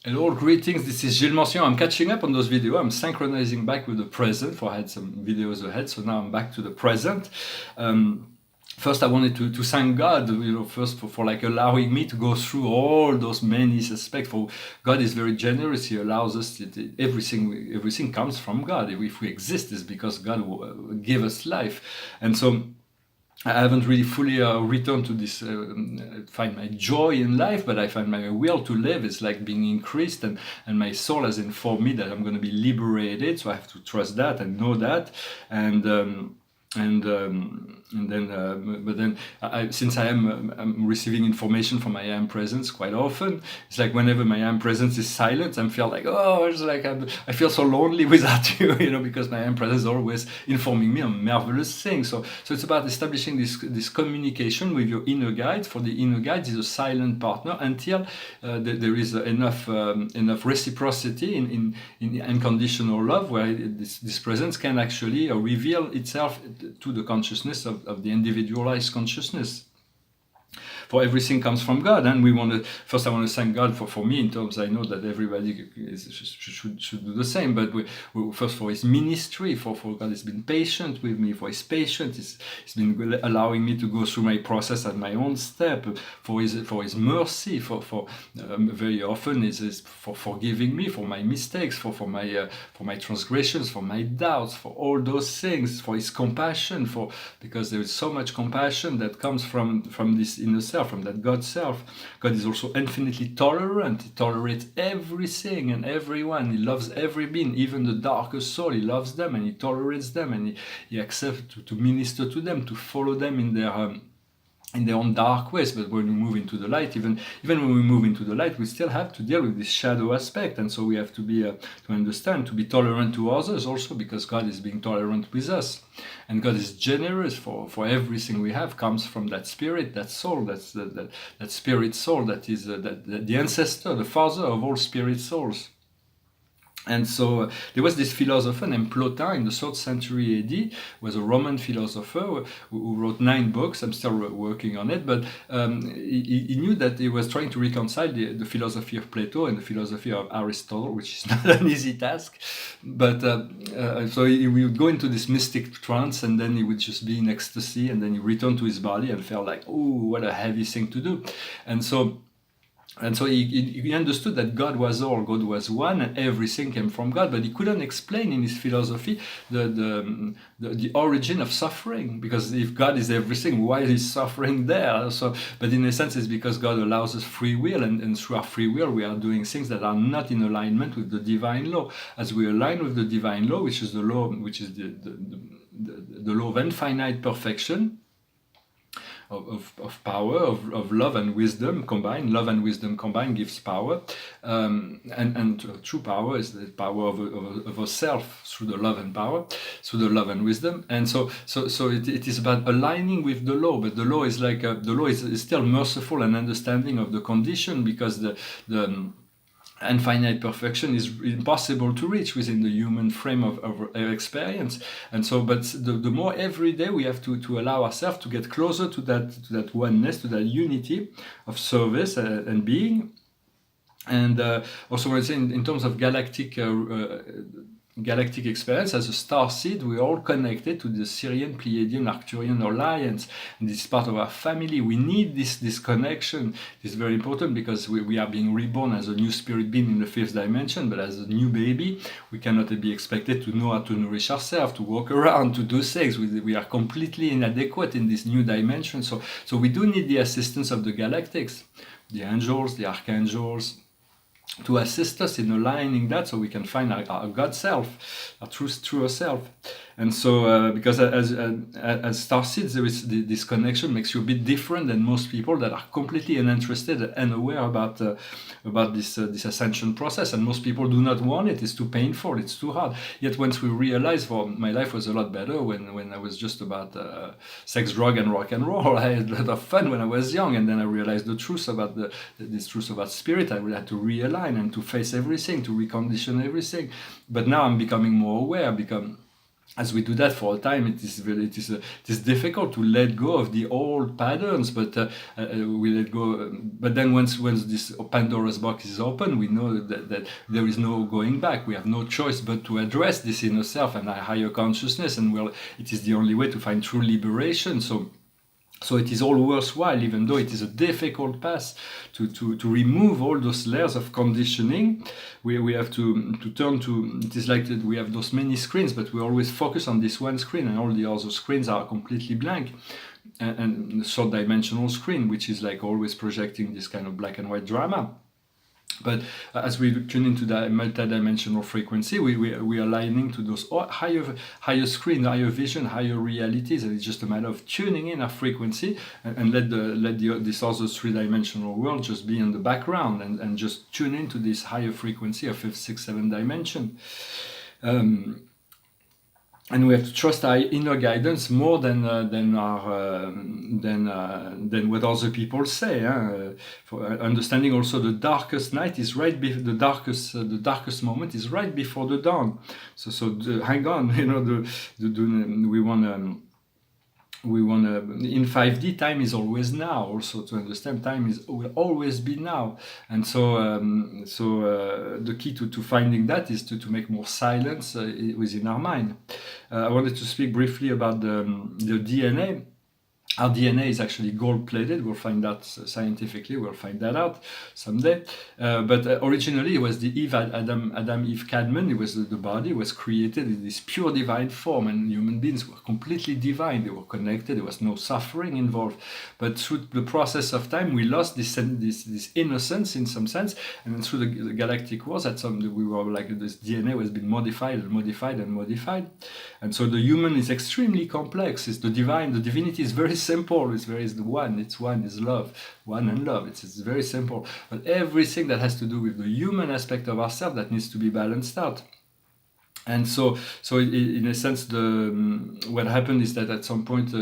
Hello, greetings. This is Gilles Mention. I'm catching up on those videos. I'm synchronizing back with the present, for I had some videos ahead, so now I'm back to the present. First, I wanted to thank God, first for like allowing me to go through all those many aspects. For God is very generous. He allows us everything comes from God. If we exist, it's because God gave us life, and so. I haven't really fully returned to this, find my joy in life, but I find my will to live is like being increased, and my soul has informed me that I'm going to be liberated. So I have to trust that and know that, and but then since I'm receiving information from my I am presence quite often, it's like whenever my I am presence is silent, I feel like, oh, it's like I feel so lonely without you, because my I am presence is always informing me on marvelous things. So it's about establishing this communication with your inner guide. For the inner guide is a silent partner until there is enough reciprocity in unconditional love, where this presence can actually reveal itself to the consciousness of the individualized consciousness. For everything comes from God, and I want to thank God for me, in terms I know that everybody should do the same, but we first for His ministry, for God has been patient with me, for His patience, He's been allowing me to go through my process at my own step, for His mercy, for very often is for forgiving me for my mistakes, for my transgressions, for my doubts, for all those things, for His compassion, because there is so much compassion that comes from this inner self, from that God self. God is also infinitely tolerant. He tolerates everything and everyone. He loves every being, even the darkest soul. He loves them and He tolerates them, and He accepts to minister to them, to follow them in their own dark ways. But when we move into the light, even when we move into the light, we still have to deal with this shadow aspect, and so we have to be to understand, to be tolerant to others also, because God is being tolerant with us, and God is generous. For everything we have comes from that spirit, that soul, that spirit soul, that is the ancestor, the father of all spirit souls. And so there was this philosopher named Plotin in the 3rd century AD, was a Roman philosopher who wrote 9 books. I'm still working on it, but he knew that he was trying to reconcile the philosophy of Plato and the philosophy of Aristotle, which is not an easy task. But so he would go into this mystic trance, and then he would just be in ecstasy, and then he returned to his body and felt like, oh, what a heavy thing to do. And so he understood that God was all, God was one, and everything came from God. But he couldn't explain in his philosophy the origin of suffering, because if God is everything, why is suffering there? But in a sense, it's because God allows us free will, and through our free will, we are doing things that are not in alignment with the divine law. As we align with the divine law, which is the law, which is the law of infinite perfection, of power, of love and wisdom combined. Love and wisdom combined gives power, and true power is the power of a self through the love and power, through the love and wisdom. And so it is about aligning with the law, but the law is like the law is still merciful and understanding of the condition, because the infinite perfection is impossible to reach within the human frame of experience. And so, but the more every day we have to allow ourselves to get closer to that oneness, to that unity of service and being. And also, I say in terms of galactic experience, as a star seed, we're all connected to the Sirian, Pleiadian, Arcturian alliance, and this is part of our family. We need this connection. It's very important, because we are being reborn as a new spirit being in the 5th dimension, but as a new baby, we cannot be expected to know how to nourish ourselves, to walk around, to do things. We are completely inadequate in this new dimension. So we do need the assistance of the galactics, the angels, the archangels, to assist us in aligning that, so we can find our God self, our truer self. And so, because as starseeds, there is this connection makes you a bit different than most people that are completely uninterested and unaware about this ascension process. And most people do not want it. It's too painful. It's too hard. Yet once we realize, well, my life was a lot better when I was just about sex, drug, and rock and roll. I had a lot of fun when I was young, and then I realized the truth about this truth about spirit. I had to realign and to face everything, to recondition everything. But now I'm becoming more aware. as we do that for a time, it is difficult to let go of the old patterns, but we let go. But then once this Pandora's box is open, we know that there is no going back. We have no choice but to address this inner self and a higher consciousness, and it is the only way to find true liberation. So it is all worthwhile, even though it is a difficult path to remove all those layers of conditioning. We have to turn to, it is like that we have those many screens, but we always focus on this one screen, and all the other screens are completely blank. And the short dimensional screen, which is like always projecting this kind of black and white drama. But as we tune into that multidimensional frequency, we are aligning to those higher screen, higher vision, higher realities, and it's just a matter of tuning in our frequency and let this other three-dimensional world just be in the background and just tune into this higher frequency of 5th, 6th, 7th dimension. And we have to trust our inner guidance more than what other people say. For understanding also, the darkest night is the darkest moment is right before the dawn. So hang on, we want to, in 5D, time is always now. Also, to understand, time will always be now. And so the key to finding that is to make more silence within our mind. I wanted to speak briefly about the DNA. Our DNA is actually gold-plated. We'll find that scientifically. We'll find that out someday. But originally, it was the Adam-Eve Cadman. It was the body was created in this pure divine form, and human beings were completely divine. They were connected. There was no suffering involved. But through the process of time, we lost this innocence in some sense, and then through the galactic wars, we were like this DNA was being modified and modified and modified, and so the human is extremely complex. It's the divine. The divinity is very simple. It's the one. It's one is love, one and love. It's very simple. But everything that has to do with the human aspect of ourselves that needs to be balanced out. And so in a sense, what happened is that at some point,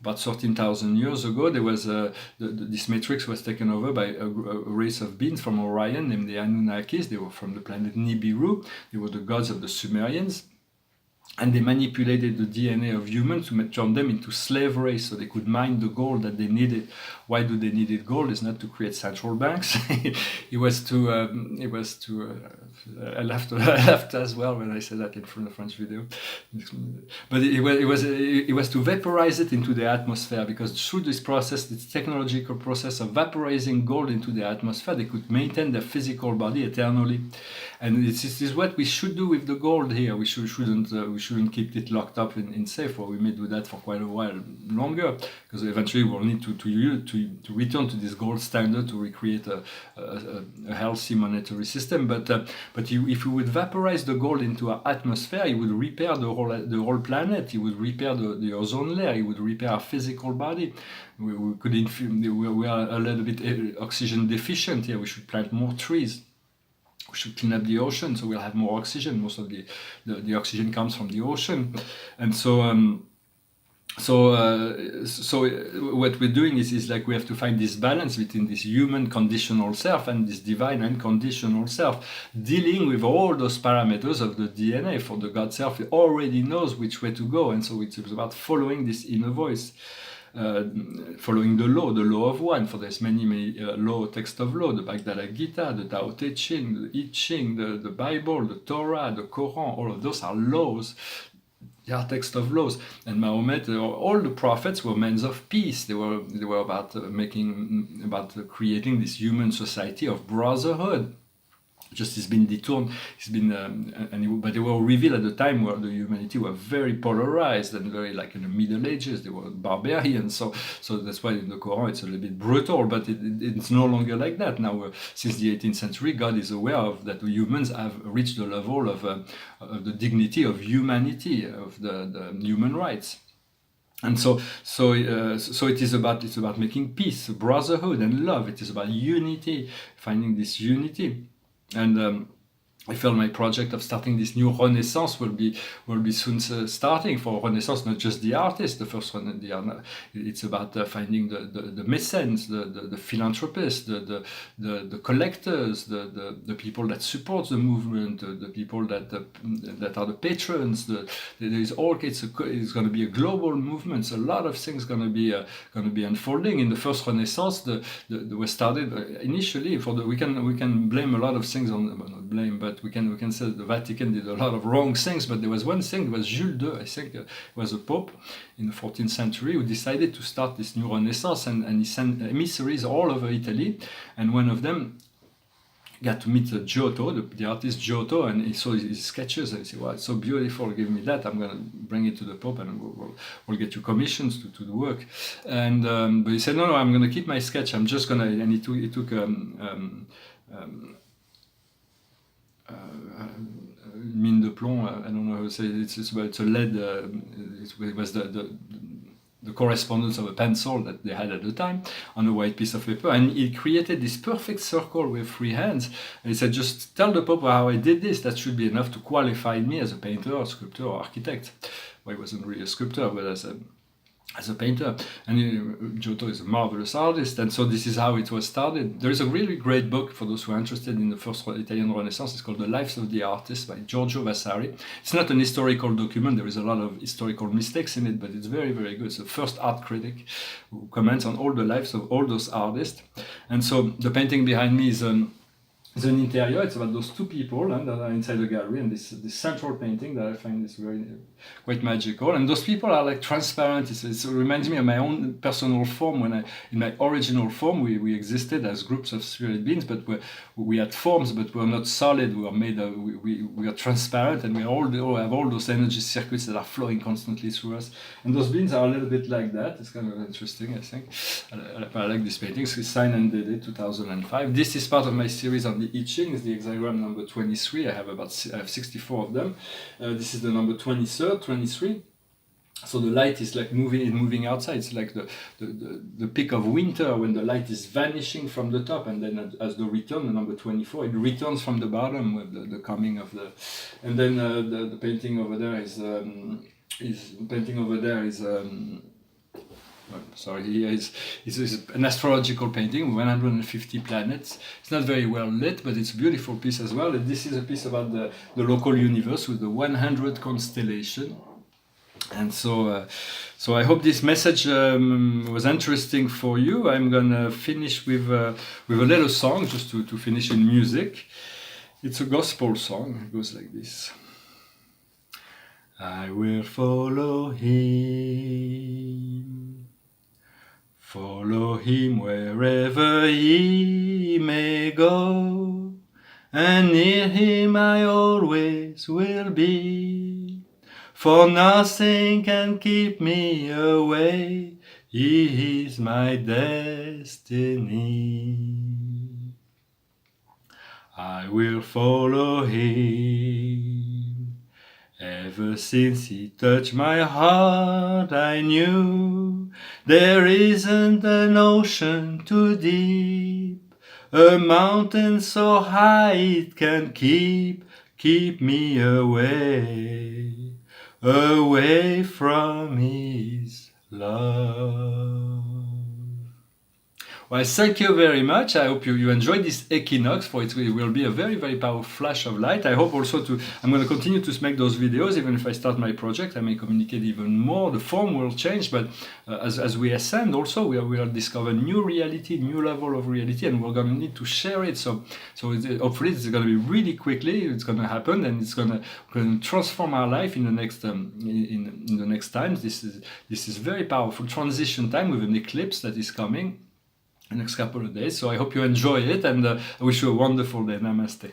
about 13,000 years ago, there was this matrix was taken over by a race of beings from Orion named the Anunnakis. They were from the planet Nibiru. They were the gods of the Sumerians. And they manipulated the DNA of humans to turn them into slave race so they could mine the gold that they needed. Why do they needed gold? It's not to create central banks. I laughed as well when I said that in the French video. But it was to vaporize it into the atmosphere, because through this process, this technological process of vaporizing gold into the atmosphere, they could maintain their physical body eternally. And this is what we should do with the gold here. We shouldn't keep it locked up in safe, or we may do that for quite a while longer, because eventually we'll need to return to this gold standard to recreate a healthy monetary system. But if we would vaporize the gold into our atmosphere, it would repair the whole planet. It would repair the ozone layer. It would repair our physical body. We are a little bit oxygen deficient here. We should plant more trees. We should clean up the ocean, so we'll have more oxygen. Most of the oxygen comes from the ocean, and so what we're doing is like we have to find this balance between this human conditional self and this divine unconditional self, dealing with all those parameters of the DNA. For the God self, it already knows which way to go, and so it's about following this inner voice. Following the law of one, for there's many text of law, the Bhagavad Gita, the Tao Te Ching, the I Ching, the Bible, the Torah, the Quran, all of those are laws. They are text of laws. And Mahomet, all the prophets were men of peace. They were about creating this human society of brotherhood. Just it's been detoured, but they were revealed at the time where the humanity were very polarized and very, like in the Middle Ages, they were barbarians. So that's why in the Quran it's a little bit brutal, but it's no longer like that. Now, since the 18th century, God is aware of that the humans have reached the level of the dignity of humanity, of the human rights. And so it is about making peace, brotherhood, and love. It is about unity, finding this unity. And I felt my project of starting this new renaissance will be soon starting. For renaissance, not just the artist. The first one, it's about finding the mecenes, the philanthropists, the collectors, the people that support the movement, the people that are the patrons. There is all. It's going to be a global movement. So a lot of things going to be unfolding. In the first renaissance, the was started initially for we can blame a lot of things on not blame, but we can say the Vatican did a lot of wrong things, but there was one thing. It was Jules II, I think, was a pope in the 14th century who decided to start this new renaissance, and he sent emissaries all over Italy, and one of them got to meet Giotto, the artist Giotto, and he saw his sketches, and he said, "Wow, it's so beautiful, give me that, I'm going to bring it to the Pope, and we'll get you commissions to do work." And but he said, no, I'm going to keep my sketch, I'm just going to, and he took mine de plomb, I don't know how to say it, it's a lead, it was the correspondence of a pencil that they had at the time on a white piece of paper, and he created this perfect circle with 3 hands, and he said, just tell the Pope how I did this, that should be enough to qualify me as a painter or sculptor or architect. Well, he wasn't really a sculptor, but as a painter, and Giotto is a marvelous artist, and so this is how it was started. There is a really great book for those who are interested in the first Italian Renaissance. It's called The Lives of the Artists by Giorgio Vasari. It's not an historical document, there is a lot of historical mistakes in it, but it's very, very good. It's the first art critic who comments on all the lives of all those artists. And so the painting behind me is an interior. It's about those 2 people that are inside the gallery, and this central painting that I find is quite magical. And those people are like transparent. It reminds me of my own personal form. When in my original form, we existed as groups of spirit beings, but we had forms, but we were not solid. We were made of, we are transparent, and we have all those energy circuits that are flowing constantly through us. And those beings are a little bit like that. It's kind of interesting, I think. I like this painting. It's signed and dated 2005. This is part of my series on the I Ching. It's the hexagram number 23. I have 64 of them. This is the number 23. So the light is like moving outside. It's like the peak of winter when the light is vanishing from the top, and then as the return, the number 24, it returns from the bottom with the coming of the. And then the painting over there is it's an astrological painting with 150 planets. It's not very well lit, but it's a beautiful piece as well. And this is a piece about the local universe with the 100 constellation. And so I hope this message was interesting for you. I'm gonna finish with a little song, just to finish in music. It's a gospel song. It goes like this. I will follow him wherever he may go, and near him I always will be, for nothing can keep me away, he is my destiny. I will follow him. Ever since he touched my heart, I knew there isn't an ocean too deep, a mountain so high it can keep me away from his love. Well, thank you very much. I hope you enjoyed this equinox, for it will be a very, very powerful flash of light. I hope also I'm going to continue to make those videos. Even if I start my project, I may communicate even more. The form will change, but as we ascend also, we will discover new reality, new level of reality, and we're going to need to share it. So hopefully it's going to be really quickly, it's going to happen, and it's going to transform our life in the next in the next times. This is very powerful transition time with an eclipse that is coming the next couple of days. So I hope you enjoy it, and I wish you a wonderful day. Namaste.